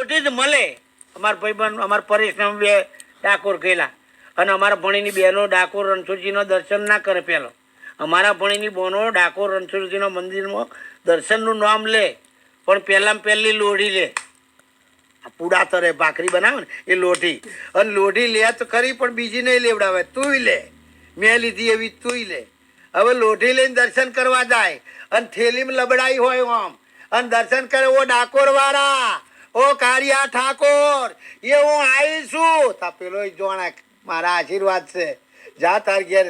જ મળે. અમારા ભાઈબંધ અમારા પરેશને બે ડાકોર ગયેલા અને અમારા ભણીની બહેનો ડાકોર રણછોડજીનો દર્શન ના કરે. પહેલો અમારા ભણીની બહેનો ડાકોર રણછોડજીના મંદિરમાં દર્શનનું નામ લે પણ પહેલાં પહેલી લોઢી લે. પૂડા તરે ભાખરી બનાવે ને એ લોઢી, અને લોઢી લે તો ખરી પણ બીજી નહીં લેવડાવે, તુંય લે. મેં લીધી એવી તુંય લે. હવે લોઢી લઈને દર્શન કરવા જાય અને થેલીમાં લબડાઈ હોય આમ અને દર્શન કરે, ઓ ડાકોર વાળા, ઓ કારિયા ઠાકોર, એ હું આવીશું. તા પેલો જોણા મારા આશીર્વાદ છે, જા તાર ઘેર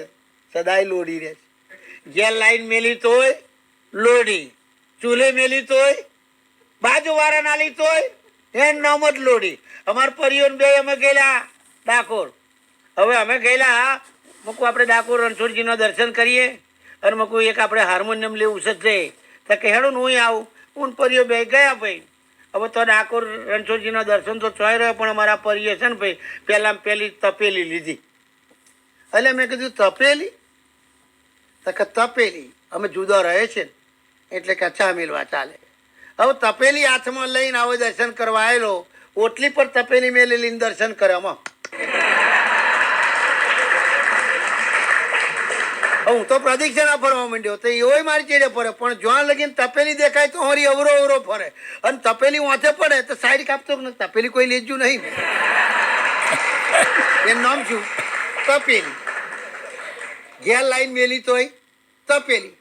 સદાય લોઢી રહે. ઘેર લાઈન મેલી તોય લોઢી, ચૂલે મેલી તોય, બાજુ વાળા નાલી તોય એ નામ જ લોઢી. અમારા પરિવાર બે અમે ગયેલા ડાકોર. હવે અમે ગયેલા મૂકું આપણે ડાકોર રણછોડજીના દર્શન કરીએ અને મૂકું એક આપણે હાર્મોનિયમ લેવું છે તો કે હેડું હું આવું. હું પરિયો બે ગયા ભાઈ. હવે તો ડાકોર રણછોડજીના દર્શન તો ચોઈ રહ્યો પણ અમારા પરિયે છે ને ભાઈ પહેલાં પહેલી તપેલી લીધી. એટલે મેં કીધું તપેલી? તો કે તપેલી અમે જુદા રહે છે ને એટલે કે ચા મેળવા ચાલે. હવે તપેલી હાથમાં લઈને આવો દર્શન કરવા આવેલો, ઓટલી પર તપેલી મેલી લઈને દર્શન કરે. આમાં હું તો પ્રદક્ષિણા ફરવા માંડ્યો તો એવો મારી ચેડે ફરે, પણ જ્યાં લગીને તપેલી દેખાય તો હરી અવરો અવરો ફરે અને તપેલી વાંચે પડે તો સાઈડ કાપતો ને. તપેલી કોઈ લેજુ નહીં. એનું નામ શું? તપેલી. ઘેર લાઈન મેલી તોય તપેલી,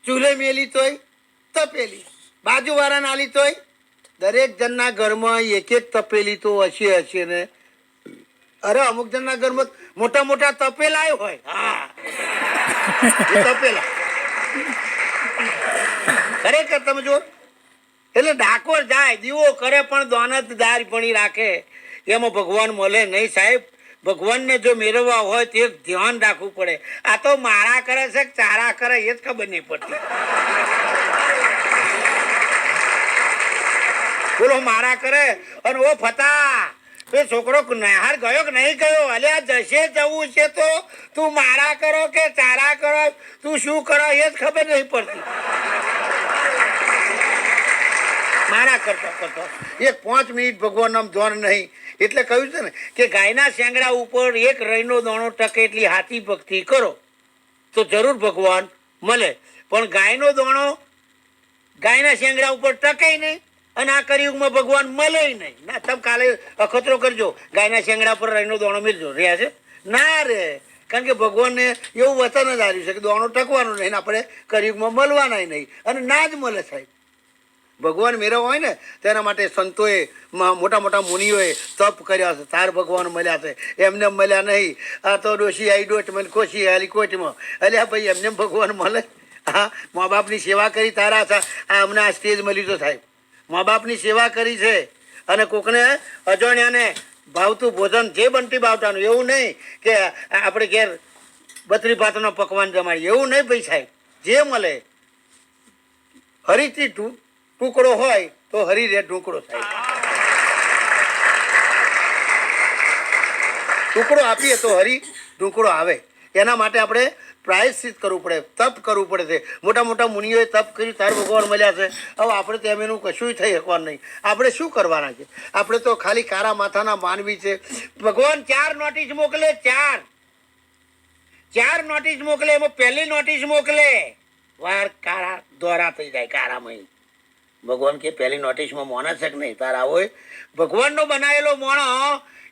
ચૂલે મેલી તોય તપેલી, બાજુ વાળા નાલી તોય. દરેક જણના ઘરમાં એક એક તપેલી તો હશે હશે ને. અરે અમુક જણના ઘરમાં મોટા મોટા તપેલા હોય. હા, તપેલા ખરેખર તમે જો. એટલે ડાકોર જાય દીવો કરે પણ દોનત દાર ભણી રાખે, એમાં ભગવાન મળે નહીં સાહેબ. ભગવાનને જો મેળવવા હોય તો એક ધ્યાન રાખવું પડે. આ તો મારા કરે છે કે ચારા કરે એ જ ખબર નહીં પડતી. બોલો મારા કરે અને ઓ ફતા એ છોકરો નહાર ગયો કે નહીં ગયો? અલ્યા જશે જવું છે તો તું મારા કરો કે ચારા કરો, તું શું કરો એ જ ખબર નહીં પડતી. મારા કરતો કરતો એક 5 મિનિટ ભગવાન નામ ધ્યાન નહીં. એટલે કહ્યું છે ને કે ગાયના શેંગડા ઉપર એક રહીનો દાણો ટકે એટલી હાથી ભક્તિ કરો તો જરૂર ભગવાન મળે. પણ ગાયનો દાણો ગાયના શેંગડા ઉપર ટકે નહીં અને આ કળિયુગમાં ભગવાન મળે નહીં. ના, તમે કાલે અખતરો કરજો, ગાયના શેંગડા પર રહીનો દાણો મિલજો. રહ્યા છે ના રે, કારણ કે ભગવાનને એવું વચન જ આવ્યું છે કે દાણો ટકવાનો નહીં, આપણે કળિયુગમાં મળવાના નહીં અને ના જ મળે સાહેબ. ભગવાન મેળવવા હોય ને તેના માટે સંતોએ મોટા મોટા મુનિઓએ તપ કર્યા છે, તાર ભગવાન મળ્યા છે. એમને મળ્યા નહીં. આ તો ડોશી આવી ડોટમાં, ખોશી આલી કોટમાં. અલ્યા ભાઈ એમને ભગવાન મળે? હા, મા બાપની સેવા કરી તારા છે. આ અમને આ સ્ટેજ મળી તો સાહેબ મા બાપની સેવા કરી છે અને કોકને અજાણ્યાને ભાવતું ભોજન જે બંટી ભાવતાનું, એવું નહીં કે આપણે ઘેર 32 ભાતનો પકવાન જમાડીએ, એવું નહીં ભાઈ સાહેબ. જે મળે હરીથી ટુકડો હોય તો હરી રે ઢુકડો થાય. ટુકડો આપીએ તો હરી ઢુકડો આવે. એના માટે આપણે પ્રાયશ્ચિત કરવું પડે, તપ કરવું પડે છે. મોટા મોટા મુનિઓએ તપ કરી તાર ભગવાન મળ્યા છે. હવે આપણે તેમ એનું કશું થઈ શકવાનું નહીં. આપણે શું કરવાના છે? આપણે તો ખાલી કારા માથાના માનવી છે. ભગવાન 4 નોટિસ મોકલે, 4 નોટિસ મોકલે. એમાં પહેલી નોટિસ મોકલે વાર કારા દોરા થઈ જાય કારામાં. ભગવાન કે પહેલી નોટિસમાં મોના છે કે નહીં? તારા હોય ભગવાનનો બનાવેલો મોણો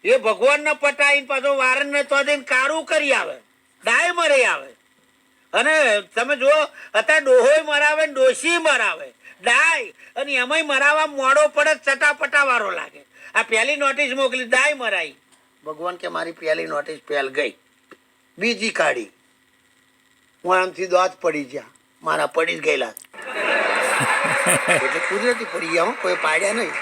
એ ભગવાનને પટાઈને પાછો વારણને તો દઈને કારું કરી આવે, ડાય મરી આવે. અને તમે જુઓ અત્યારે ડોહોય મરાવે ને ડોશી મરાવે, ડાય, અને એમાંય મરાવા મોડો પડે, ચટાપટા વાળો લાગે. આ પહેલી નોટિસ મોકલી, ડાય મરાઈ. ભગવાન કે મારી પહેલી નોટિસ પહેલ ગઈ, બીજી કાઢી. હું આમથી દાંત પડી ગયા, મારા પડી જ ગયેલા. એટલે કુદરતી પડી ગયા, કોઈ પાડ્યા નહીં.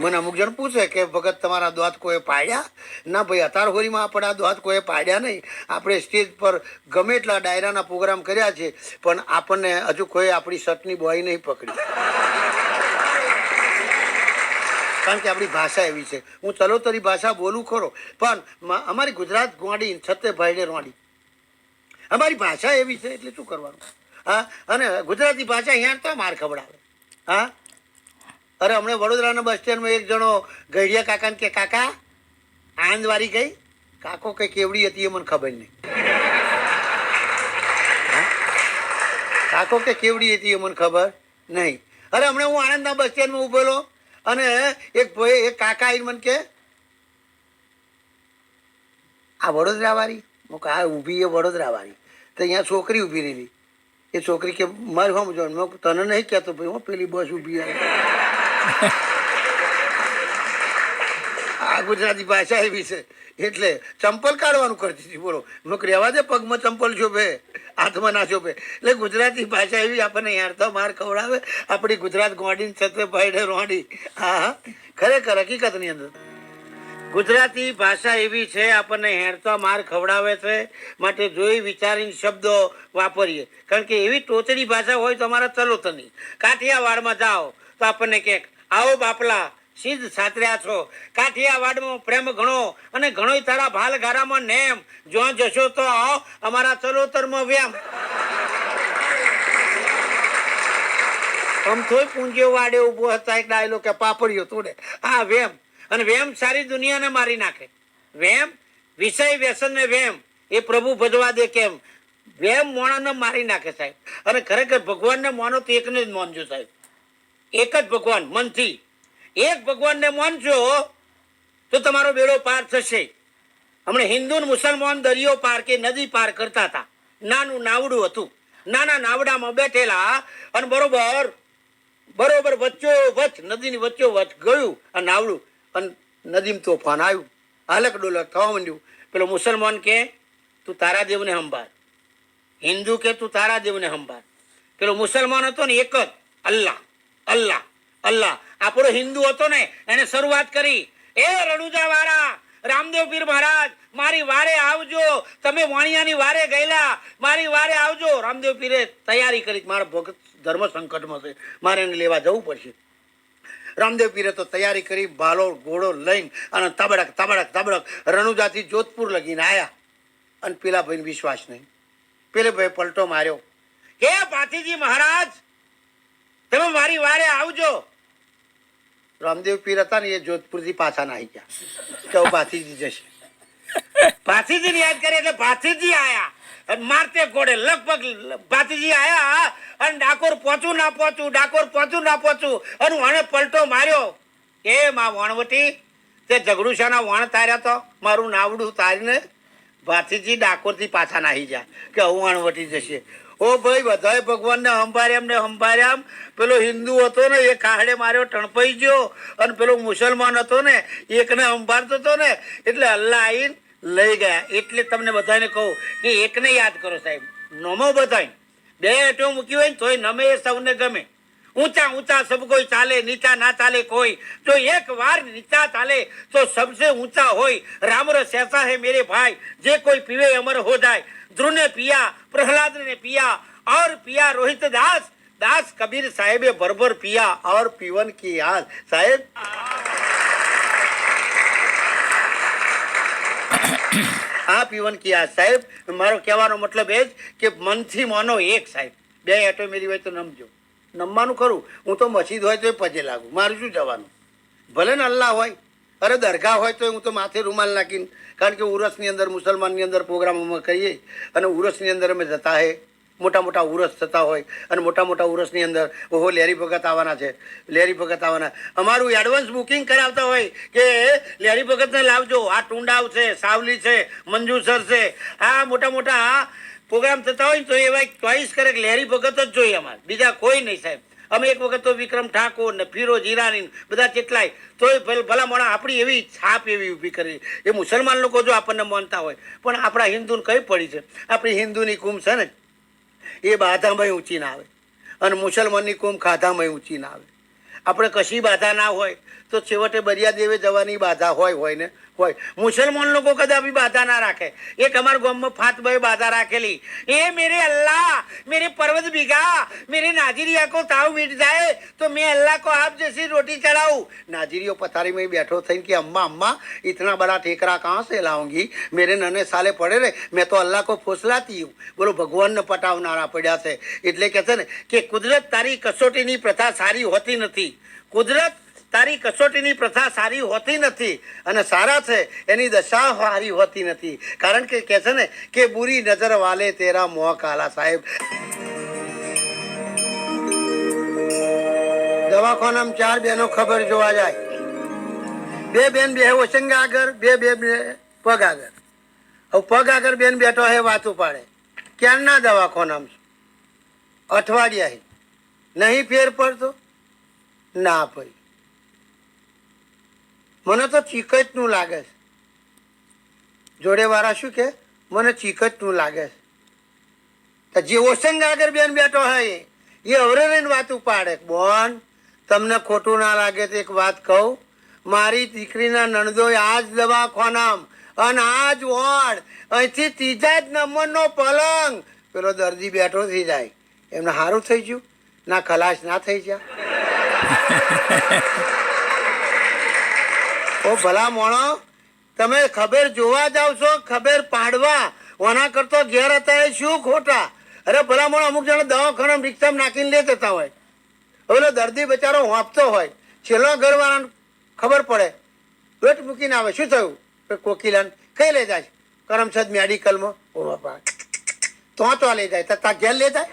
મને અમુક જણ પૂછે કે ભગત તમારા દાંત કોઈ પાડ્યા? ના ભાઈ, અતાર હોરીમાં આપણે આ દાંત કોઈ પાડ્યા નહીં. આપણે સ્ટેજ પર ગમે એટલા ડાયરાના પ્રોગ્રામ કર્યા છે પણ આપણને હજુ કોઈ આપણી શર્ટની બોય નહીં પકડી. કારણ કે આપણી ભાષા એવી છે. હું ચલોતરી ભાષા બોલું ખરો પણ અમારી ગુજરાત ગોંડી છતે ભાઈને રોંડી. અમારી ભાષા એવી છે એટલે શું કરવાનું? હા, અને ગુજરાતી ભાષા અહીંયા તો માર ખવડાવે. હા, અરે હમણાં વડોદરાના બસ સ્ટેન્ડમાં એક જણો ગઢિયા કાકાને કે કાકા આનંદવારી ગઈ, કાકો કઈ કેવડી હતી એ મને ખબર નહીં. કાકો કે કેવડી હતી એ મને ખબર નહીં. અરે હમણાં હું આણંદના બસ સ્ટેન્ડમાં ઉભેલો અને એક ભાઈ એક કાકા આવીને મને કે આ વડોદરા વાળી, હું કે આ ઊભી એ વડોદરા વાળી. તો અહીંયા છોકરી ઊભી રહેલી. એ છોકરી કે મારું શું જોવાનું, તને નહીં કહેતો ભાઈ હું પેલી બસ ઊભી આવી. આ ગુજરાતી ભાષા એવી છે એટલે ચંપલ કાઢવાનું કરતી હતી. બોલો મેં રહેવા દે, પગમાં ચંપલ શોભે, હાથમાં ના શોભે. એટલે ગુજરાતી ભાષા એવી આપણને હેરતો માર ખવડાવે. આપણી ગુજરાત ગોડીને છતે ભાઈડે રોડી. હા હા, ખરેખર હકીકતની અંદર ગુજરાતી ભાષા એવી છે, આપણને હેરતો માર ખવડાવે છે. માટે જોઈ વિચારીને શબ્દો વાપરીએ, કારણ કે એવી ટોચરી ભાષા હોય તો અમારા ચલો તની. કાઠિયાવાડમાં જાઓ તો આપણને કે આવો બાપલા સિદ્ધ સાતર્યા છો. કાઠિયાવાડમાં પ્રેમ ઘણો અને ઘણો તારા ભાલ ગારામાં નેમ, જો જશો તો અમારા ચલોતરમાં વ્યામ. આમ થોય પૂંજ્યો વાડે ઉભો હતા એક ડાયલો કે પાપડીઓ તોડે. આ વેમ, અને વેમ સારી દુનિયાને મારી નાખે. વેમ વિષય વ્યસન ને વેમ એ પ્રભુ ભજવા દે કેમ. વેમ મોણાને મારી નાખે સાહેબ. અને ખરેખર ભગવાનને માનો તો એકને જ માનજો સાહેબ, એક જ ભગવાન મનથી. એક ભગવાનને માનજો તો તમારો બેડો પાર થશે. હમણાં હિન્દુ ને મુસલમાન દરિયો પાર કે નદી પાર કરતા હતા. નાનું નાવડું હતું, નાના નાવડામાં બેઠેલા અને બરોબર વચ્ચો વચ્ચ નદીની વચ્ચો વચ્ચ ગયું આ નાવડું અને નદીમાં તોફાન આવ્યું, હાલક ડોલક થવા માંડ્યું. પેલો મુસલમાન કે તું તારા દેવને સંભાળ, હિન્દુ કે તું તારા દેવને સંભાળ. પેલો મુસલમાન હતો ને એક જ અલ્લાહ અલ્લાહ અલ્લાહ. આપણો હિન્દુ હતો ને એને શરૂઆત કરી, એ રણુજા વાળા રામદેવ પીર મહારાજ મારી વારે આવજો, તમે વાણિયાની વારે ગયેલા, મારી વારે આવજો. રામદેવ પીરે તૈયારી કરી, મારા ભગત ધર્મ સંકટમાં છે, મારે એને લેવા જવું પડશે. રામદેવ પીરે તો તૈયારી કરી, ભાલો ઘોડો લઈને અને તબડક તબડક તબડક રણુજાથી જોધપુર લગીને આવ્યા. અને પેલા ભાઈને વિશ્વાસ નહીં. પેલે ભાઈ પલટો માર્યો કે પાથીજી મહારાજ તમે મારી વારે આવજો. રામદેવ પીર હતા ને એ જોધપુરથી પાછા ના આવી ગયા કે પાથીજી જશે. પાથીજીને યાદ કરે એટલે પાથીજી આયા અને મારતે ઘોડે લગભગ પાથીજી આયા અને ડાકોર પહોંચું ના પહોંચું, ડાકોર પહોંચું ના પહોંચું અને વણે પલટો માર્યો. એ માં વણવટી તે ઝઘડુશાના વણ તાર્યા તો મારું નાવડું તારીને પાથીજી ડાકોરથી પાછા નાહી જાય કે હું વણવટી જશે. ઓ ભાઈ બધાએ ભગવાનને સંભાળ્યા. પેલો હિન્દુ હતો ને એ ખાડે માર્યો, ટણપાઈ ગયો. અને પેલો મુસલમાન હતો ને એકને સંભાળતો હતો ને એટલે અલ્લાહ આવીને લઈ ગયા. એટલે તમને બધાને કહું કે એકને યાદ કરો સાહેબ, નમો બધાય. બે એટો મૂકી હોય ને તોય નમે એ સૌને ગમે. ઊંચા ઊંચા સબ કોઈ ચાલે, નીચા ના ચાલે કોઈ. જો એક વાર નીચા ચાલે તો સબસે ઊંચા હોય. રામ રસ ऐसा है मेरे भाई, જે કોઈ પીવે અમર હો જાય. ध्रुव ने पिया, प्रहलाद ने पिया और पिया रोहित दास. दास कबीर साहेबे भरभर पिया और पीवन की याद. साहेब આ પીવન की याद સાહેબ. મારો કહેવાનો મતલબ એ જ કે મનથી માનો એક સાહેબ. બે એટો મેરી હોય તો નમજો. નમવાનું ખરું, હું તો મસ્જિદ હોય તો પજે લાગુ, મારું શું જવાનું. ભલે ને અલ્લાહ હોય, અરે દરગાહ હોય તો હું તો માથે રૂમાલ નાખીને, કારણ કે ઉરસની અંદર મુસલમાનની અંદર પ્રોગ્રામ અમે કરીએ અને ઉરસની અંદર અમે જતા હે. મોટા મોટા ઉરસ થતા હોય અને મોટા મોટા ઉરસની અંદર ઓહો લેરી ભગત આવવાના છે, લેરી ભગત આવવાના. અમારું એડવાન્સ બુકિંગ કરાવતા હોય કે લેરી ભગતને લાવજો, આ ટુંડાવ છે, સાવલી છે, મંજુ સર છે. આ મોટા મોટા પ્રોગ્રામ થતા હોય તો એવા ચોઈસ કરે કે લેરી ભગત જ જોઈએ અમારે, બીજા કોઈ નહીં સાહેબ. અમે એક વખત તો વિક્રમ ઠાકોર ને ફિરોજ ઈરાની બધા કેટલાય તોય ભલા મોણા આપણી એવી છાપ એવી ઊભી કરી. એ મુસલમાન લોકો જો આપણને માનતા હોય પણ આપણા હિન્દુને કઈ પડી છે. આપણી હિન્દુની કુમ છે ને એ બાધામાં ઊંચી ના આવે અને મુસલમાનની કુમ ખાધામાં ઊંચી ના આવે. આપણે કશી બાધા ના હોય તો છેવટે બરિયા દેવે જવાની બાધા હોય ને હોય. મુસલમાન લોકો કદાપી બાધા ના રાખે. એક અમારા ગામમાં ફાતભાઈ બાધા રાખેલી, એ મેરે અલ્લાહ मेरे पर्वत भीगा, मेरे नाजिरिया को ताव मिट जाए तो मैं अल्लाह को आप जैसी रोटी चढ़ाऊं. नाजिरियो पथारी में बैठो थी कि अम्मा अम्मा इतना बड़ा ठेकरा कहाँ से लाऊंगी, मेरे नन्हे साले पड़े रहे, मैं तो अल्लाह को फुसलाती हूँ. બોલો ભગવાનને પટાવનારા પડ્યા છે. એટલે કે છે ને કે કુદરત તારી કસોટીની પ્રથા સારી હોતી નથી. કુદરત તારી કસોટીની પ્રથા સારી હોતી નથી અને સારા છે એની દશા સારી હોતી નથી. કારણ કે કહે છે ને કે બુરી નજર વાલે તેરા મોં કાલા. સાહેબ દવાખાનામાં 4 બહેનો ખબર જોવા જાય. 2 બેન બે ઓશંગા આગળ, બે પગ આગળ. હવે પગ આગળ બેન બેઠો હે વાતું પાડે. ક્યારના દવાખાનામાં અઠવાડિયા નહીં ફેર પડતો ના ભાઈ મને તો ચીકટનું લાગે છે. જોડે વાળા શું કે મને ચીકટનું લાગે છે. જે ઓસંગ આગળ બેન બેઠો હોય એ અવરે રહીને વાત ઉપાડે. બોન તમને ખોટું ના લાગે તો એક વાત કહું, મારી દીકરીના નણદોય આ જ દવાખાનામાં અને આ જ વોર્ડ અહીંથી 3જા જ નંબરનો પલંગ પેલો દર્દી બેઠો થઈ જાય એમને સારું થઈ ગયું ના ખલાસ ના થઈ ગયા. ઓ ભલા મોણો તમે ખબર જોવા જાવ છો ખબર પાડવા ઓના કરતો ઘેર હતા શું ખોટા. અરે ભલા મોણો અમુક જણા દવાખાના રિક્ષામાં નાખીને લે જતા હોય. હવે દર્દી બચારો વાંપતો હોય છેલ્લો ઘરવાળાને ખબર પડે પેટ મૂકીને આવે શું થયું કોકીલાન કઈ લઈ જાય કરમસદ મેડિકલમાં. ઓ બાપા તો લઈ જાય તા ઘેર લઈ જાય.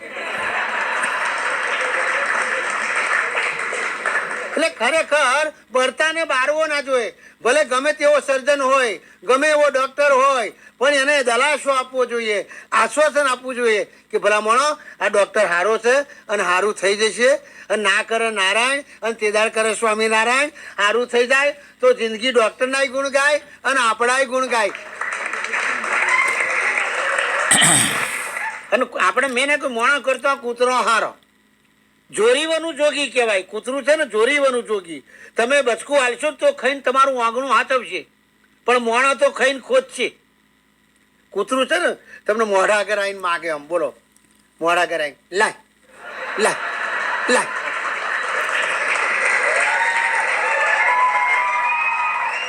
એટલે ખરેખર બરતાને બારવો ના જોઈએ. ભલે ગમે તેવો સર્જન હોય ગમે એવો ડોક્ટર હોય પણ એને દલાશો આપવો જોઈએ, આશ્વાસન આપવું જોઈએ કે ભલા માણો આ ડોક્ટર સારો છે અને સારું થઈ જશે. અને ના કરે નારાયણ અને તેદાર કરે સ્વામિનારાયણ. સારું થઈ જાય તો જિંદગી ડોક્ટરના ગુણ ગાય અને આપણાય ગુણ ગાય. અને આપણે મેં કોઈ મોણા કરતો કૂતરો હારો જોરીવાનું જોગી કહેવાય. કૂતરું છે ને જોરીવાનું જોગી. તમે બચકું હાલશો તો ખાઈને તમારું આંગણું હાથવશે પણ મોણા તો ખાઈને ખોદશે. કૂતરું છે ને તમને મોઢા આગળ આવીને માગે આમ બોલો મોઢા આગળ આવીને લાય લાય લાય.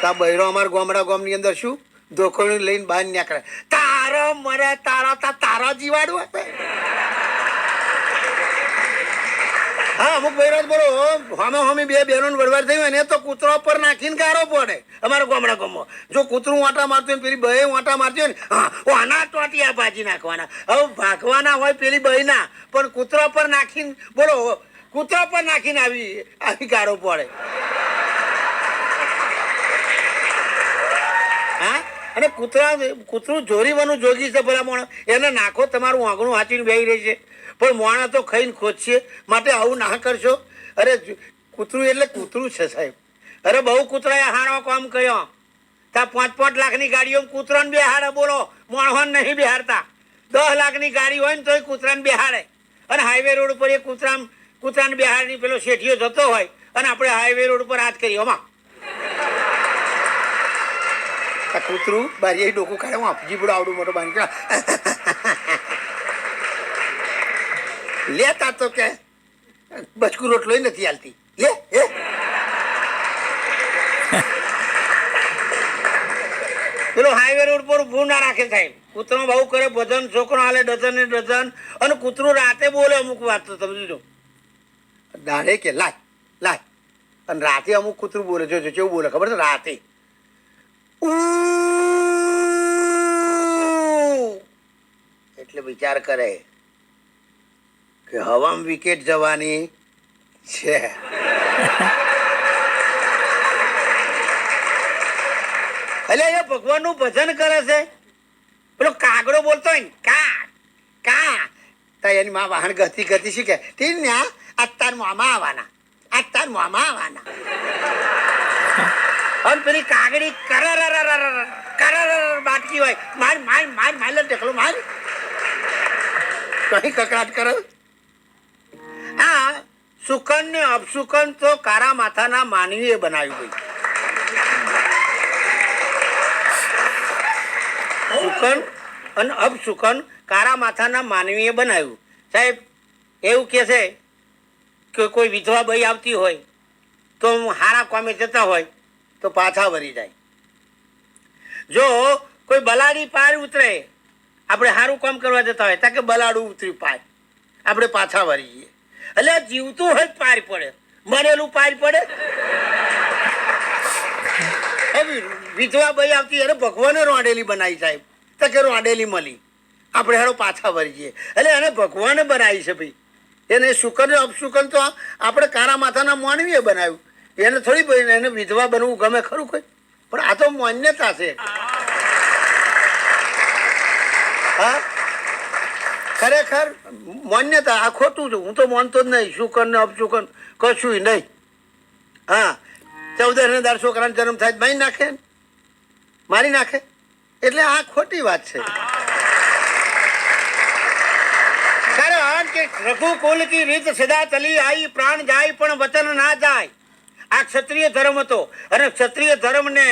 તા બૈરો અમારા ગામડા ગામની અંદર શું ધોખણી લઈને બહાર નીકળે તારો મરે તારા જીવાડું આપે. હા અમુક બૈરાજ બોલો હમે 2 બહેનો વરવાર થયું ને તો કૂતરો પર નાખીને ગારો પડે અમારા ગામડા ગામમાં. જો કૂતરું વાંટા મારતું હોય પેલી બહે વાંટા મારતી હોય ને હા આના ટોટિયા ભાજી નાખવાના. હવે ભાગવાના હોય પેલી બહેના પણ કૂતરો પર નાખીને બોલો કૂતરો પર નાખીને આવી ગારો પડે. હા અને કૂતરું જોરીવાનું જોગી છે ભલા મોણા. એને નાખો તમારું આંગણું હાચીને બેહી રહી છે પણ મોણા તો ખાઈને ખોદશે. માટે આવું ના કરશો. અરે કૂતરું એટલે કૂતરું છે સાહેબ. અરે બહુ કૂતરાએ હારો કામ કર્યો. ત્યાં 5-5 લાખની ગાડીઓ કૂતરાને બેહાડે બોલો મોણવાને નહીં બેહાડતા. 10 લાખની ગાડી હોય ને તોય કૂતરાને બેહાડે. અને હાઈવે રોડ ઉપર એ કૂતરાને બેહાડીને પેલો શેઠિયો જતો હોય અને આપણે હાઈવે રોડ ઉપર હાથ કરીએ આમાં કૂતરું બારી ડોકું ખાડે હું આપજી બડો આવડું મોટો બાંધી લેતા તો કે બચકું રોટલો નથી હાલતી લે પેલો હાઈવે રોડ પર ઊભું ના રાખે સાહેબ. કૂતરો બહુ કરે ભજન છોકરો હાલે ડઝન ને ડઝન અને કૂતરું રાતે બોલે અમુક વાત તો સમજી જો દાડે કે લાય લાય અને રાતે અમુક કૂતરું બોલે જો કેવું બોલે ખબર છે રાતે એટલે વિચાર કરે કે હવામાં વિકેટ જવાની છે. એટલે એ ભગવાનનું ભજન કરે છે. પેલો કાગડો બોલતો હોય ને કા કા તા એની માં વાહન ગતિ ગતિ શીખે તીન્યા અત્યાર મામા આવવાના અત્યાર મામા આવવાના. અને પેલી કાગડી કરર બાટકી હોય માર માર માર માર ટેકલો માર કઈ કકડાટ કરે. હા સુકન ને અપસુકન તો કારા માથાના માનવીએ બનાવ્યું ભાઈ. સુકન અને અપસુકન કારા માથાના માનવીએ બનાવ્યું. સાહેબ એવું કે છે કે કોઈ વિધવા ભાઈ આવતી હોય તો હારા કામે જતા હોય તો પાછા વળી જાય. જો કોઈ બલાડી પાર ઉતરે આપણે સારું કામ કરવા જતા હોય ત્યાં કે બલાડું ઉતરી પાર આપણે પાછા વળી જઈએ. એટલે જીવતું હોય પાર પડે મરેલું પાર પડે. વિધવા ભાઈ આવતી અરે ભગવાને રોંડેલી બનાવી સાહેબ, તો કે રોંડેલી મળી, આપણે હેડો પાછા વળી જઈએ. એટલે એને ભગવાને બનાવી છે ભાઈ, એને શુકન અપશુકન તો આપણે કારા માથાના માનવીએ બનાવ્યું, એને થોડી ભાઈ એને વિધવા બનવું ગમે ખરું કોઈ? પણ આ તો માન્યતા છે. હા ખરેખર માન્યતા, આ ખોટું છે, હું તો માનતો જ નહીં. શુકન ને અપશુકન કશું નહીં. હા 14 છોકરાનો જન્મ થાય મારી નાખે, મારી નાખે, એટલે આ ખોટી વાત છે. કારણ કે રઘુકુલ કી રીત સદા ચલી આઈ, પ્રાણ જાય પણ વચન ના જાય. આ ક્ષત્રિય ધર્મ હતો અને ક્ષત્રિય ધર્મ ને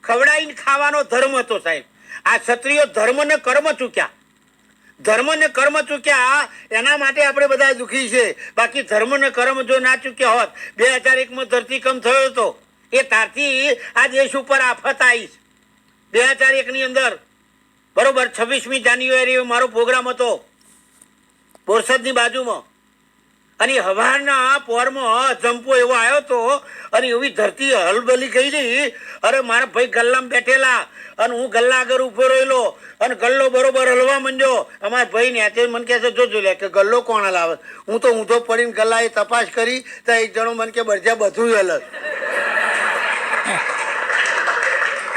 ખવડાવીને ખાવાનો ધર્મ હતો સાહેબ. આ ક્ષત્રિય ધર્મ ને કર્મ ચૂક્યા, ધર્મ ને કર્મ ચૂક્યા, એના માટે આપણે બધા દુઃખી છે. બાકી ધર્મ ને કર્મ જો ના ચૂક્યા હોત, 2001 ધરતીકંપ થયો હતો, એ તારથી આ દેશ ઉપર આફત આવી. 2001 અંદર બરોબર 26મી જાન્યુઆરી મારો પ્રોગ્રામ હતો બોરસદની બાજુમાં, અને હવારના પોરમાં જંપો એવો આવ્યો હતો અને એવી ધરતી હલબલી ગયેલી. અરે મારા ભાઈ ગલ્લામાં બેઠેલા અને હું ગલ્લા આગળ ઉભો રહેલો અને ગલ્લો બરોબર હલવા માંડ્યો. અમારા ભાઈ ને તે મને કહે છે જોજો લે કે ગલ્લો કોણ લાવે. હું તો ઊંધો પડીને ગલ્લા એ તપાસ કરી તો એક જણો મને કે બરજા બધું હલત.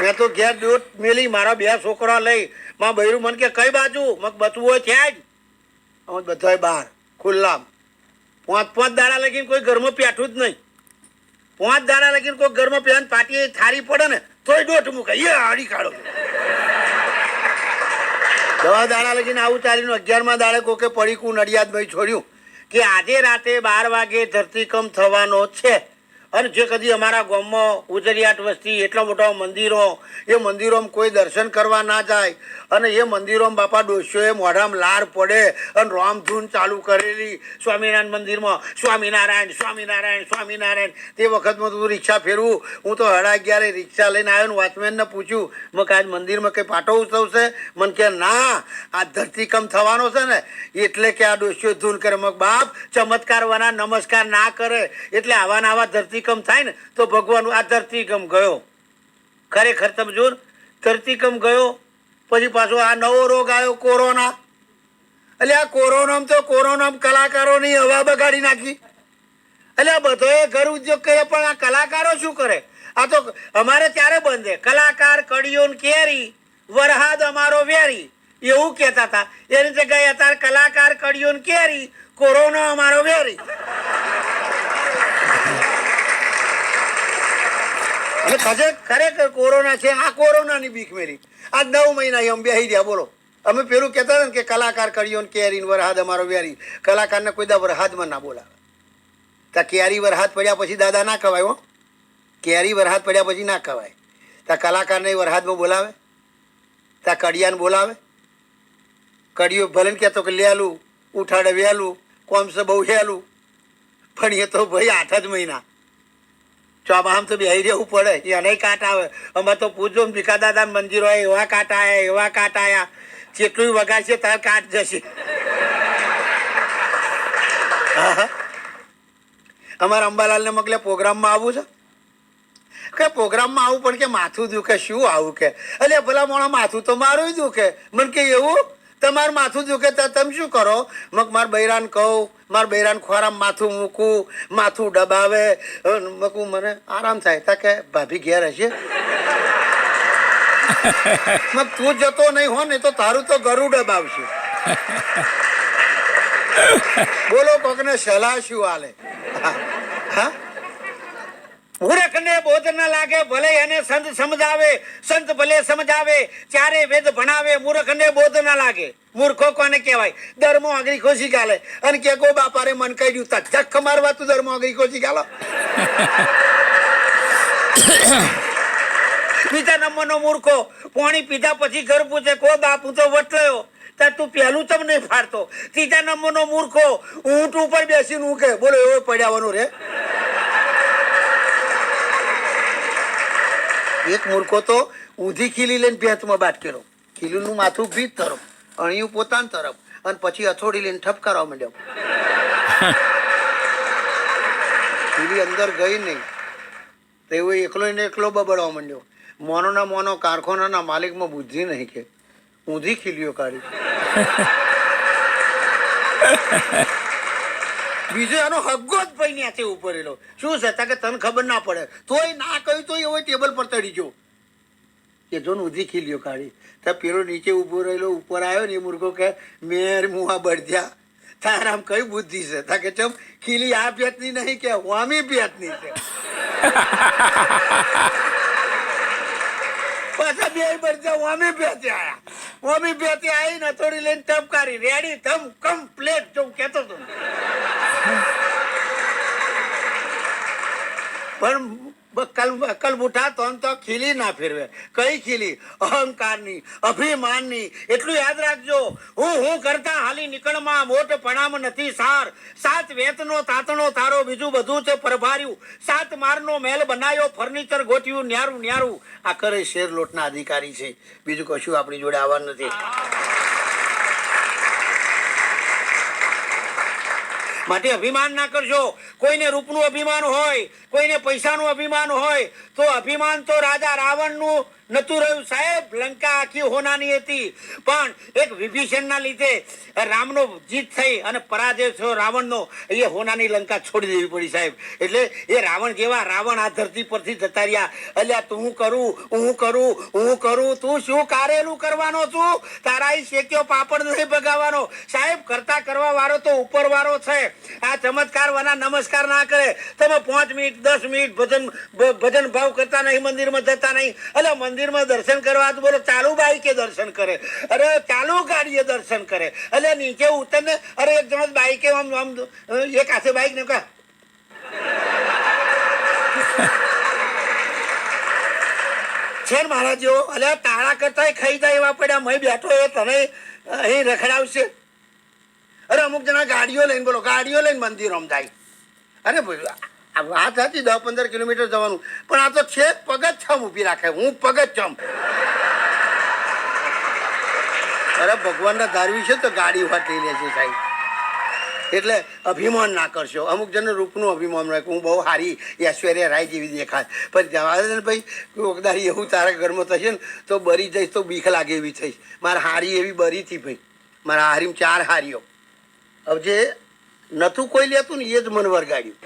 મેં તો ઘેર દોટ મેલી, મારા 2 છોકરા લઈ, માં બૈરું મને કે કઈ બાજુ? મગ બચવું હોય ત્યાં જ. અમે બધા બહાર ખુલ્લા 5 દાડા લગીને કોઈ ઘરમાં પેઠું જ નહીં. 5 દાડા લગીને કોઈ ઘરમાં પેન પાટી થારી પડે ને તોય દોટ મૂકે, એ હાડી કાઢો. 10 દાડા લગીને આવું ચાલીને 11મા દાડે કોકે પડીકું નડિયાદભાઈ છોડ્યું કે આજે રાતે 12 વાગે ધરતીકંપ થવાનો છે. અને જે કદી અમારા ગામમાં ઉજરિયાટ વસ્તી એટલા મોટા મંદિરો, એ મંદિરોમાં કોઈ દર્શન કરવા ના જાય અને એ મંદિરોમાં બાપા ડોશીઓએ મોઢામાં લાર પડે અને રામધૂન ચાલુ કરેલી સ્વામિનારાયણ મંદિરમાં, સ્વામિનારાયણ સ્વામિનારાયણ સ્વામિનારાયણ. તે વખતમાં તું રિક્ષા ફેરવું, હું તો 11:30 રિક્ષા લઈને આવ્યો ને વોચમેનને પૂછ્યું મેં કે આજ મંદિરમાં કંઈ પાટો ઉત્સવ છે? મને કે ના, આ ધરતીકંપ થવાનો છે ને એટલે કે આ ડોશીઓ ધૂન કરે. મગ બાપ ચમત્કાર વાળા નમસ્કાર ના કરે એટલે આવા ને આવા ધરતીકંપ થાય ને તો ભગવાન આ ધરતીકંપ ગયો. ખરેખર તમે જો ધરતીકંપ ગયો પછી પાછો આ નવો રોગ આવ્યો કોરોના. એટલે આ કોરોનામાં તો કોરોનામાં કલાકારોની હવા બગાડી નાખી. એટલે આ બધોએ ઘર ઉદ્યોગ કરે પણ આ કલાકારો શું કરે? આ તો અમારે ત્યારે બંધે કલાકાર કડિયો કેરી વરહાદ અમારો વેરી એવું કહેતા હતા. એની જગ્યાએ અત્યારે કલાકાર કડિયો કેરી, કોરોના અમારો વેરી. ખરેખર કોરોના છે, આ કોરોનાની બીક મેલી. આ 9 મહિના એમ બેસી રહ્યા બોલો. અમે પેલું કહેતા હતા ને કે કલાકાર કડિયો કેરી વરહાદ અમારો વેરી. કલાકારને કોઈ દા વરહાદમાં ના બોલાવે. તા કેરી વરહાદ પડ્યા પછી દાદા ના કહેવાય. હો, કેરી વરહાદ પડ્યા પછી ના કહેવાય. તા કલાકારને વરહાદમાં બોલાવે, તા કડિયાને બોલાવે. કડિયો ભલે કહેતો કે લેલું ઉઠાડે વહેલું કોમસે બહુ હેલું, પણ એ તો ભાઈ 8 જ મહિના ચોમાહામ તો બેહી રહેવું પડે. એને કાંટ આવે. અમે તો પૂછજો ભીખા દાદા મંદિર હોય એવા કાંટ આવ્યા, એવા કાંટ આવ્યા. જેટલું વગાડશે તાર કાંટ જશે. હા, અમારા અંબાલાલને મગલે પ્રોગ્રામમાં આવવું છે કે પ્રોગ્રામમાં આવું પણ કે માથું દુખે. શું આવું કે? એટલે ભલા મોણા માથું તો મારું દુખે. મને કે એવું તમારું માથું દુખે તો તમે શું કરો? મગ મારા બૈરાને કહું, મારા બૈરાને ખોરામાં માથું મૂકું, માથું દબાવે, મૂકું, મને આરામ થાય. તા કે ભાભી ઘેર હશે. મગ તું જતો નહીં હો ને તો તારું તો ગરું દબાવશે. બોલો કોકને સલાહ શું આલે? હા, મૂર્ખને બોધ ન લાગે ભલે એને સંત સમજાવે, સંત ભલે સમજાવે, ચારે વેદ ભણાવે, મૂર્ખને બોધ ન લાગે. મૂર્ખો કોને કહેવાય? ધર્મો આગળી ખોશી ગાલે અને કે ગો બાપારે મન કહી દઉં તા જખ મારવા તું ધર્મો આગળી ખોશી ગાલો. બીજા નંબરનો મૂર્ખો પાણી પીધા પછી ઘર પૂછે કો બાપ હું તો વટલ્યો, ત્યાં તું પહેલું તમ નહીં ફાડતો. ત્રીજા નંબરનો મૂર્ખો ઊંટ ઉપર બેસીને ઊંઘે. બોલો એવો પડ્યાવાનું રે. એક મૂર્ખો તો ઊંધી ખીલી લઈને ભેંસમાં બાટકેલો, ખીલીનું માથું ભીત તરફ, અણિયું પોતાની તરફ, અને પછી અથોડી લઈને ઠપકારવા માંડ્યો. ખીલી અંદર ગઈ નહીં તો એવો એકલો ને એકલો બબડવા માંડ્યો. મોનોના મોનો કારખાનાના માલિકમાં બુદ્ધિ નહીં કે ઊંધી ખીલીઓ કાઢી. બીજો એનો હગ્ગો જ ભાઈ ત્યાંથી ઉપર એલો. શું છે કે તને ખબર ના પડે તોય ના કહ્યું તો એવો ટેબલ પર ચડી ગયો કે જો ને ઊંધી ખીલીઓ કાઢી. તો પેલો નીચે ઊભો રહેલો ઉપર આવ્યો ને એ મુર્ગો કે મેર મુવા બળદ્યા તારા આમ કઈ બુદ્ધિ છે? તા કે ચમ ખીલી આ પેટની નહીં કે વામી પેટની છે. પાછા બે બળદ્યા વામી પેટે આયા. વામી પેટે આવીને થોડી લઈને ટપકારી રેડી ધમ કમ્પ્લેટ જો કેતો હતો. પણ કલ બુઠા તો ખીલી ના ફેરવે. કઈ ખીલી? અહંકારની, અભિમાનની. એટલું યાદ રાખજો, હું કરતા હાલી નીકળમાં મોટ પણામ નથી સાર. સાત વેતનો તાતણો તારો બીજું બધું છે પરભાર્યું. સાત મારનો મહેલ બનાવ્યો ફર્નિચર ગોઠવ્યું ન્યારું ન્યારું. આ કરે શેર લોટના અધિકારી છે, બીજું કશું આપણી જોડે આવવાનું નથી. માટે અભિમાન ના કરશો. કોઈને રૂપનું અભિમાન હોય, કોઈને પૈસાનું અભિમાન હોય તો અભિમાન તો રાજા રાવણનું નતું રહ્યું સાહેબ. લંકા આખી હોનાની હતી પણ એક વિભીષણના લીધે રામનો જીત થઈ અને પરાજય થયો રાવણનો. એ હોનાની લંકા છોડી દેવી પડી સાહેબ. એટલે એ રાવણ જેવા રાવણ આ ધરતી પરથી જતા રહ્યા. અલ્યા તું કરું તું શું કારેલું કરવાનો છું? તારા શેક્યો પાપડ નહીં ભગાવાનો સાહેબ. કરતા કરવા વાળો તો ઉપર વાળો છે. આ ચમત્કાર વાના નમસ્કાર ના કરે. તમે 5 મિનિટ 10 મિનિટ ભજન ભાવ કરતા નહીં, મંદિરમાં જતા નહીં. એટલે મંદિરમાં દર્શન કરવા તો બોલો ચાલુ બાઈકે દર્શન કરે, અરે ચાલુ ગાડીએ દર્શન કરે. એટલે નીચે ઉતર ને અરે એક જણ બાઈકે આમ એક હાથે બાઈક ને કા છે મારા જેવો. અલ્યા તાળા કરતા ખાઈ જાય એવા પડ્યા. મેં બેઠો એ તને અહીં રખડાવશે. અરે અમુક જણા ગાડીઓ લઈને મંદિરોમાં જાય. અરે ભાઈ વાત હતી 10-15 કિલોમીટર જવાનું, પણ આ તો છે પગથમ ઊભી રાખે. હું પગથમ. અરે ભગવાનના ધારવી છે તો ગાડી વાત લઈ લે છે સાહેબ. એટલે અભિમાન ના કરશો. અમુક જણ રૂપનું અભિમાન રાખે. હું બહુ સારી ઐશ્વર્યા રાય જેવી દેખાય, પણ જવા દે ને ભાઈ. કોકદારી એવું તારા ઘરમાં થશે ને તો બરી જઈશ તો બીક લાગે એવી થઈશ. મારા હારી એવી બરી હતી ભાઈ. મારા હારીમાં 4 હારીઓ. હવે જે નતું કોઈ લેતું ને એ જ મને વરગાડ્યું.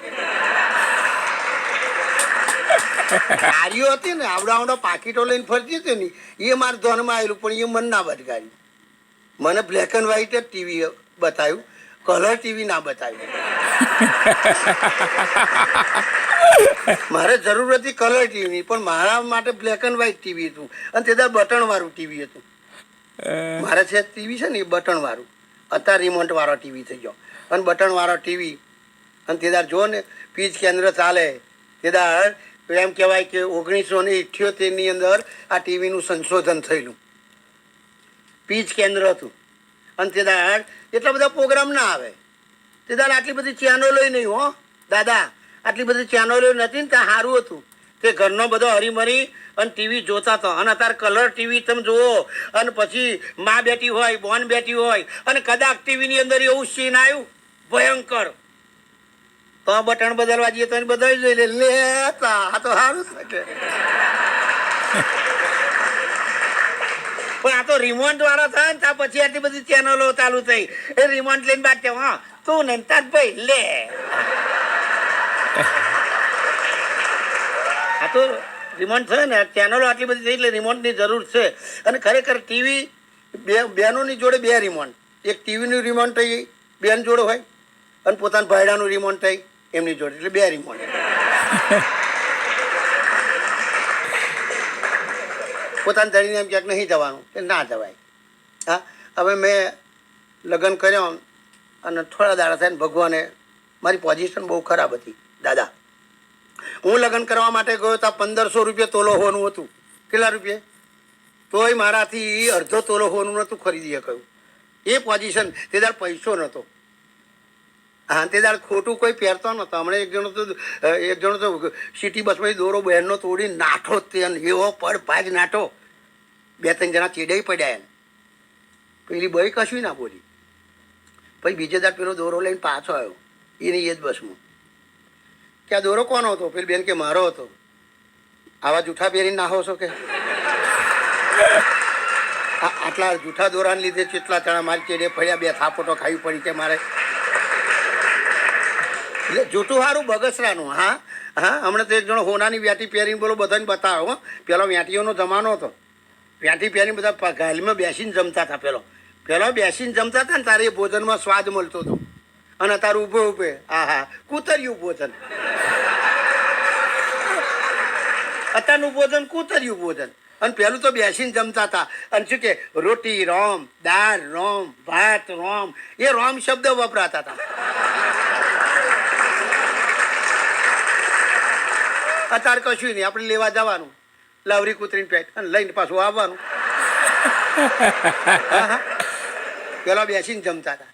હારીઓ હતી ને આવડા પાકીટો લઈને ફરતી હતી ને એ મારા ધ્યાનમાં આવેલું, પણ એ મને ના વરગાડ્યું. મને બ્લેક એન્ડ વ્હાઈટ જ ટીવી બતાવ્યું, કલર ટીવી ના બતાવ્યું. મારે જરૂર હતી કલર ટીવીની, પણ મારા માટે બ્લેક એન્ડ વ્હાઈટ ટીવી હતું. અને તે બટન વાળું ટીવી હતું. મારે છે ટીવી છે ને એ બટન વાળું. અત્યારે રિમોટ વાળો ટીવી થઈ ગયો અને બટન વાળો ટીવી. અને તેદાર જો ને પીજ કેન્દ્ર ચાલે તેદાર એમ કહેવાય કે 1978ની અંદર આ ટીવીનું સંશોધન થયેલું. પીજ કેન્દ્ર હતું અને તેદાર એટલા બધા પ્રોગ્રામ ના આવે. તેદાર આટલી બધી ચેનલો નહીં હો દાદા, આટલી બધી ચેનલો નથી ને ત્યાં સારું હતું. તે ઘરનો બધો હરીમરી અને ટીવી જોતા હતા. અને અત્યારે કલર ટીવી તમે જુઓ અને પછી મા બેઠી હોય, બોન બેઠી હોય અને કદાચ ટીવીની અંદર એવું સીન આવ્યું ભયંકર તો બટન બદલવા જઈએ તો બદલાઈ જોઈ લે લેતા. આ તો સારું શકે. પણ આ તો રિમોટ વાળો થાય ને ત્યાં પછી આટલી બધી ચેનલો ચાલુ થઈ. એ રિમોટ લઈને બાદ હા તું ને ભાઈ લે. આ તો રિમોટ છે ને ચેનલો આટલી બધી થઈ એટલે રિમોટની જરૂર છે. અને ખરેખર ટીવી બહેનોની જોડે 2 રિમોટ. એક ટીવીનું રિમોટ થઈ બેન જોડે હોય અને પોતાના ભાઈડાનું રિમોટ થઈ એમની જોડે, એટલે 2 રિમોટ. પોતાના ધણીને એમ ક્યાંક નહીં જવાનું કે ના જવાય. હા હવે મેં લગ્ન કર્યો અને થોડા દાડા થાય ને ભગવાને મારી પોઝિશન બહુ ખરાબ હતી દાદા. હું લગ્ન કરવા માટે ગયો તો 1500 રૂપિયા તોલો હોવાનું હતું. કેટલા રૂપિયા? તોય મારાથી અડધો તોલો હોવાનું નહોતું ખરીદી શક્યું. એ પોઝિશન તે દાડ પૈસો નહોતો. હા તે દાડ ખોટું કોઈ પહેરતો નહોતો. હમણાં એક જણો તો સિટી બસમાં દોરો બહેનનો તોડી નાઠો. તે એવો પડ ભાજ નાઠો. 2-3 જણા ચીડાઈ પડ્યા એને. પેલી બઈ કશું ના બોલી. પછી બીજે દાડ પેલો દોરો લઈને પાછો આવ્યો એની એ જ બસમાં. કે આ દોરો કોનો હતો? પેલી બેન કે મારો હતો. આવા જૂઠા પહેરીને નાહો છો કે? આટલા જૂઠા દોરાને લીધે કેટલા ચણા મારી ચેડે ફર્યા, 2 થાપોટો ખાવી પડી કે મારે. એટલે જૂઠું સારું બગસરાનું. હા હા, હમણાં તો એક જણો હોનાની વેટી પહેરીને બોલો બધાને બતાવો. પેલો વેટીઓનો જમાનો હતો. વેટી પહેરીને બધા ગાલીમાં બેસીને જમતા હતા. પેલો બેસીને જમતા હતા ને તારે એ ભોજનમાં સ્વાદ મળતો હતો. અને તારું ઊભે ઊભે હા કૂતર્યું ભોજન. અત્યારનું ભોજન કૂતર્યું ભોજન. અને પેલું તો બેસીને જમતા હતા. અને શું કે રોટી રોમ, દાળ રોમ, ભાત રોમ, એ રોમ શબ્દ વપરાતા હતા. અત્યારે કશું નહીં, આપણે લેવા જવાનું લાવરી કૂતરીને પેટ અને લઈને પાછું આવવાનું. હા પેલા બેસીને જમતા હતા.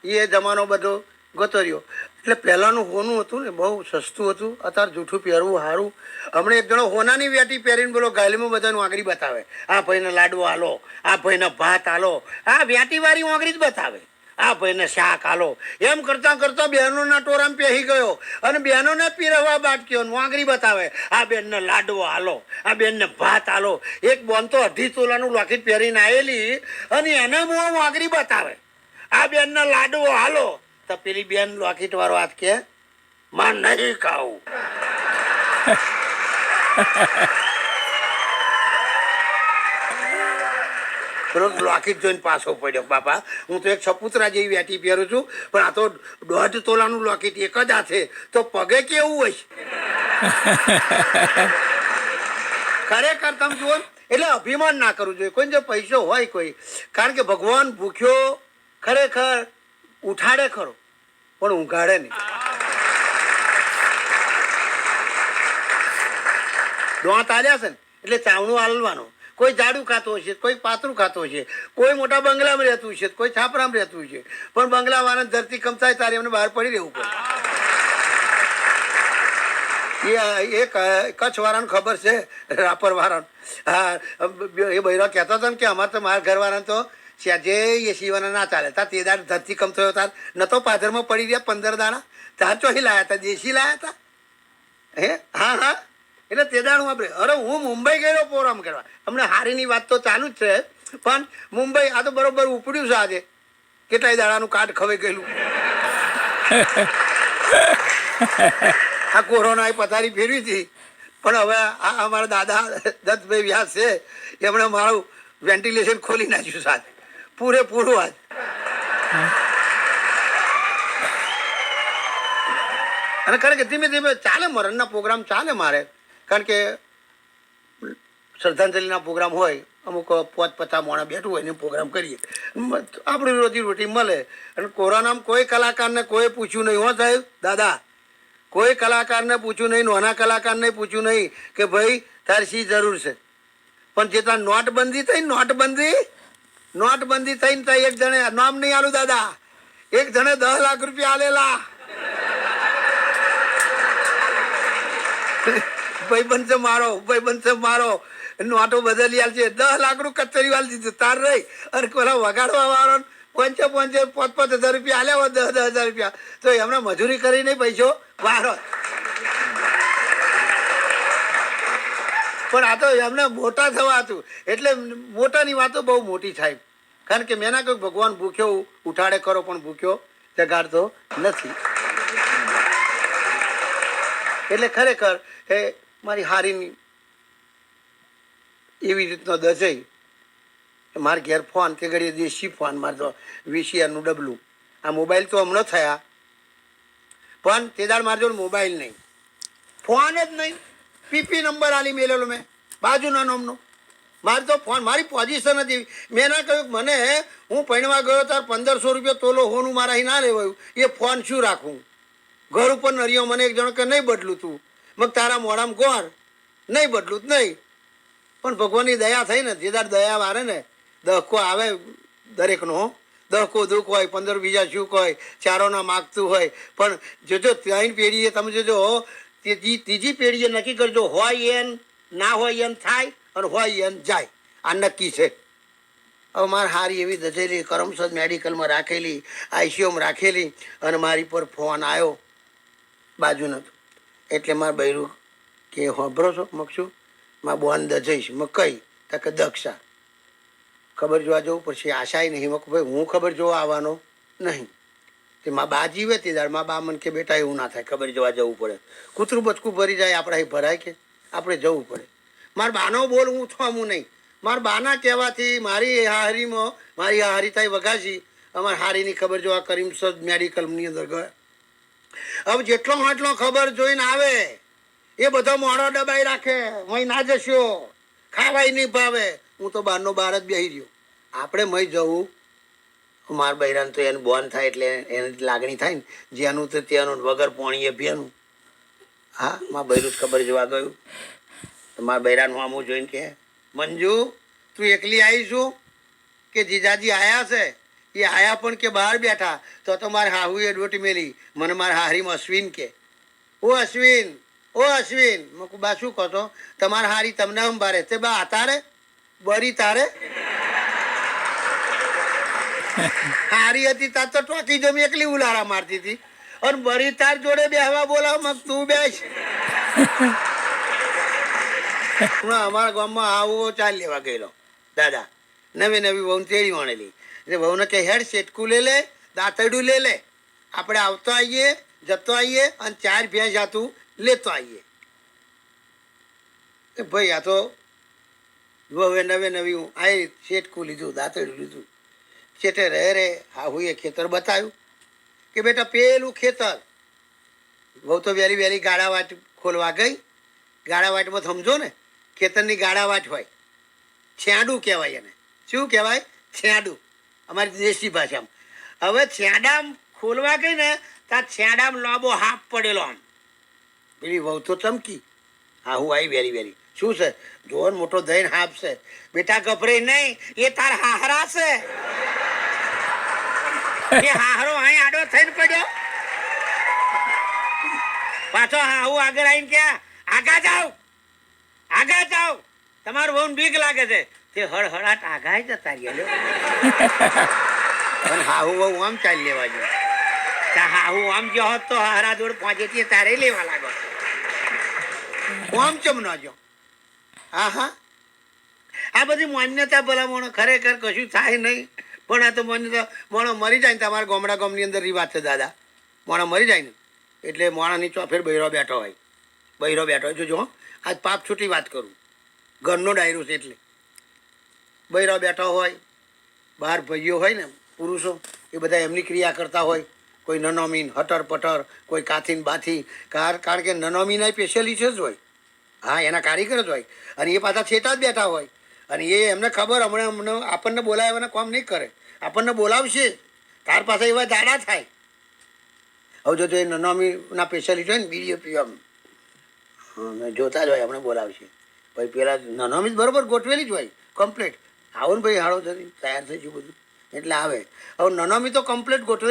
એ જમાનો બધો ગતો રહ્યો. એટલે પહેલાંનું હોનું હતું ને બહુ સસ્તું હતું. અત્યારે જૂઠું પહેરવું સારું. હમણાં એક જણો હોનાની વેટી પહેરીને બોલો ગાલીમાં બધાનું આંગળી બતાવે. આ ભાઈને લાડવો હાલો, આ ભાઈને ભાત હાલો, આ વેટીવાળી આંગળી જ બતાવે. આ ભાઈને શાક હાલો. એમ કરતાં કરતાં બહેનોના ટોરામાં પહેરી ગયો અને બહેનોને પીરવવા બાટક્યો. આંગળી બતાવે. આ બેનને લાડવો હાલો, આ બેનને ભાત હાલો. એક બોન તો 2.5 તોલાનું લોકેટ પહેરીને આવેલી અને એને હું આંગળી બતાવે. આ બેનને લાડવો હાલો તો પેલી બેન લોકેટ વાળો હાથ કે માં નહીં ખાવું. લોકેટ જોઈને પાછો પડ્યો. બાપા હું તો એક સપુતરા જેવી વેટી પહેરું છું, પણ આ તો 1.5 તોલાનું લોકેટ એક જ હાથે, તો પગે કેવું હોય? ખરેખર તમે જુઓ. એટલે અભિમાન ના કરવું જોઈએ કોઈ. જો પૈસો હોય કોઈ, કારણ કે ભગવાન ભૂખ્યો ખરેખર ઉઠાડે ખરો પણ ઊંઘાડે નહીં. દોંત આલ્યા છે ને એટલે ચાવણું હાલવાનું. કોઈ જાડું ખાતું હશે, કોઈ પાતળું ખાતું હશે, કોઈ મોટા બંગલામાં રહેતું હશે, કોઈ છાપરામાં રહેતું હશે, પણ બંગલાવાળાને ધરતી કમ થાય તારે એમને બહાર પડી રહેવું પડે. એ કચ્છ વાળાને ખબર છે, રાપર વાળાને. હા એ બૈરા કહેતા હતા ને કે અમારે તો મારા ઘરવાળાને તો જે એ સીવાના ના ચાલે. તાર તે દાડ ધરતી કમ થયો તાર નતો પાથરમાં પડી રહ્યા 15 દાડા. તાર ચોહી લાયા હતા? દેશી લાયા હતા. હે હા હા. એટલે તે દાડું આપણે અરે હું મુંબઈ ગયેલો પ્રોગ્રામ કરવા. હમણાં હારીની વાત તો ચાલુ જ છે, પણ મુંબઈ આ તો બરોબર ઉપડ્યું છે આજે. કેટલાય દાડાનું કાર્ડ ખવાઈ ગયેલું. આ કોરોનાએ પથારી ફેરવી હતી, પણ હવે આ અમારા દાદા દત્તભાઈ વ્યાસ છે, એમણે મારું વેન્ટિલેશન ખોલી નાખ્યું સાથે પૂરેપૂરું. આજ અને કારણ કે ધીમે ધીમે ચાલે મરણના પ્રોગ્રામ ચાલે મારે. કારણ કે શ્રદ્ધાંજલિના પ્રોગ્રામ હોય, અમુક 5-50 મોણા બેઠું હોય ને પ્રોગ્રામ કરીએ, આપણી રોજી મળે. અને કોરોનામાં કોઈ કલાકારને કોઈ પૂછ્યું નહીં. હો સાહેબ દાદા, કોઈ કલાકારને પૂછ્યું નહીં, નાના કલાકારને પૂછ્યું નહીં કે ભાઈ તારી શી જરૂર છે. પણ જે ત્યાં નોટબંધી થઈ ને નોટબંધી થઈને ત્યાં એક જણે નામ નહીં આલું દાદા, એક જણે 10 લાખ રૂપિયા આલેલા. ભાઈબંધ છે મારો નોટો બદલી આલ છે, 10 લાખનું કચેરી વાળી દીધું તાર રહી. અને પેલા વગાડવા વાળો 5,000 રૂપિયા આલ્યા હોય, 10,000 રૂપિયા, તો એમને મજૂરી કરી નહીં પૈસો વારો. પણ આ તો એમને મોટા થવા હતું. એટલે મોટાની વાતો બહુ મોટી થાય. કારણ કે મેં ના કહ્યું ભગવાન ભૂખ્યો ઉઠાડે કરો પણ ભૂખ્યો જગાડતો નથી. એટલે ખરેખર એ મારી હારીની એવી રીતનો દજઈ. મારે ઘેર ફોન તે ઘડીએ દેશી ફોન, મારે તો VCRનું ડબલું. આ મોબાઈલ તો હમણાં થયા, પણ તે દાડ મારે જોડે મોબાઈલ નહીં, ફોન જ નહીં. PP નંબર આલી મેલેલો મેં બાજુના નામનો. મારે તો ફોન, મારી પોઝિશન હતી. મેં ના કહ્યું મને હું પૈણવા ગયો તાર 1,500 રૂપિયા તોલો હોનું મારા અહીં ના લેવાયું, એ ફોન શું રાખું? ઘર ઉપર નરિયો મને એક જણો કે નહીં બદલું તું, મગ તારા મોડામાં ગોર નહીં બદલું જ નહીં. પણ ભગવાનની દયા થઈ ને, જે દાર દયા વારે ને દહકો આવે દરેકનો. દહકો દુઃખ હોય, 15 સુખ હોય, ચારોના માગતું હોય. પણ જોજો 3 પેઢીએ તમે જોજો, ત્રીજી પેઢીએ નક્કી કરજો, હોય એમ ના હોય એમ થાય અને હોય એમ જાય. આ નક્કી છે. હવે મારે હારી એવી દજેલી કરમસદ મેડિકલમાં રાખેલી, ICUમાં રાખેલી, અને મારી પર ફોન આવ્યો બાજુ નહોતું. એટલે મારે બૈરું કે હોભરો છો મકશું માં બોન જઈશ મેં કઈ તા કે દક્ષા ખબર જોવા જવું પછી આશાય નહીં મેં ભાઈ હું ખબર જોવા આવવાનો નહીં તે માં બા જીવે તે દાડ માં બા મને કે બેટા એવું ના થાય ખબર જોવા જવું પડે કૂતરું બચકું ભરી જાય આપણે અહીં ભરાય કે આપણે જવું પડે મારા બાનો બોલ હું થવું નહીં મારા બાના કહેવાથી મારી હારીમાં મારી હારી થાય વગાસી અમારે હારીની ખબર જોવા કરીમસદ મેડિકલની અંદર ગયા હવે જેટલો આટલો ખબર જોઈને આવે એ બધો મોડો દબાઈ રાખે મય ના જશો ખાવાય નહીં ભાવે હું તો બહારનો બહાર જ બેસી રહ્યો આપણે મય જવું મારા બૈરાને તો એને બોન થાય એટલે એની લાગણી થાય ને જેનું તો ત્યાંનું વગર પોણીએ ભેનું હા મારા બૈરું જ ખબર જોવા ગયું તો મારા બૈરાનું આમું જોઈને કે મંજુ તું એકલી આવીશું કે જીજાજી આયા છે એ આયા પણ કે બહાર બેઠા તો મારે હાહુએ ડોટી મેલી મને મારા હારીમાં અશ્વિન કે ઓ અશ્વિન મેં કહું બા શું કહો છો તમારા હારી તમને અંબારે તે બા તારે બરી તારે હારી હતી તાર તો ટોકી જમી એકલી ઉલારા મારતી હતી અને બરી તાર જોડે બેહવા બોલાવ મગ તું બેસ અમારા ગામમાં આવો ચાલ લેવા ગયેલો દાદા નવી વહુ તેડી વણેલી એટલે વહુને કે હેડ શેટકું લે દાંતરડું લે આપણે આવતો આવીએ જતો આવીએ અને 4 ભેંસ જાતું લેતો આવીએ ભાઈ આ તો હવે નવી હું આવી શેટકું લીધું દાંતરડું લીધું શેઠે રે હાહુએ ખેતર બતાવ્યું કે બેટા પેલું ખેતર બહુ તો વહેલી ગાળાવાટ ખોલવા ગઈ ગાળાવાટમાં સમજો ને ખેતરની ગાળાવાટ હોય છેડું કહેવાય એને શું કહેવાય છેડું અમારી દેશી ભાષામાં હવે છેડામ ખોલવા ગઈ ને ત્યાં છેડામ લોબો હાફ પડેલો આમ પેલી વહુ તો ચમકી હા હું આવી વેરી શું છે જોન મોટો દઈને હાફ છે બેટા ગભરે નહીં એ તાર હાહરા છે એ હાહરો અહીં આડો થઈને પડ્યો પાછો હાહુ આગળ આવીને ક્યાં આગા જાવ તમારું બહુ બીક લાગે છે તે હળહળાટ આઘાય જતા રહ્યા અને હાહુ બહુ આમ ચાલી લેવા જો હાહુ આમ જો હોત તો હારા જોડ પહોંચે તારે લેવા લાગો આમ ચમ ન જો હા આ બધી માન્યતા ભલામણો ખરેખર કશું થાય નહીં પણ આ તો માન્યતા મોણો મરી જાય ને તમારા ગામની અંદર રિવાજ છે દાદા મોણો મરી જાય ને એટલે મોણાની ચોફેર બૈરો બેઠો હોય જોજો આજ પાપ છૂટી વાત કરું ઘરનો ડાયરો છે એટલે બૈરો બેઠો હોય બહાર ભાઈઓ હોય ને પુરુષો એ બધા એમની ક્રિયા કરતા હોય કોઈ નનોમીન હટર પટર કોઈ કાથીન બાથી કારણ કે નનોમીના સ્પેશિયલિસ્ટ જ હોય હા એના કારીગર જ હોય અને એ પાછા છેટા જ બેઠા હોય અને એ એમને ખબર હમણાં આપણને બોલાવે કામ નહીં કરે આપણને બોલાવશે તાર પાસે એવા દાડા થાય હવે જો એ નનોમીના સ્પેશિયલિસ્ટ હોય ને બીડીઓ પીવા જોતા જ હોય આપણે બોલાવશે ભાઈ પેલા નનોમી બરોબર ગોઠવેલી જ હોય કમ્પ્લીટ આવો ને ભાઈ હાડો થતી તૈયાર થઈ ગયું બધું એટલે આવે હવે નનોમી તો કમ્પ્લીટ ગોઠવેલી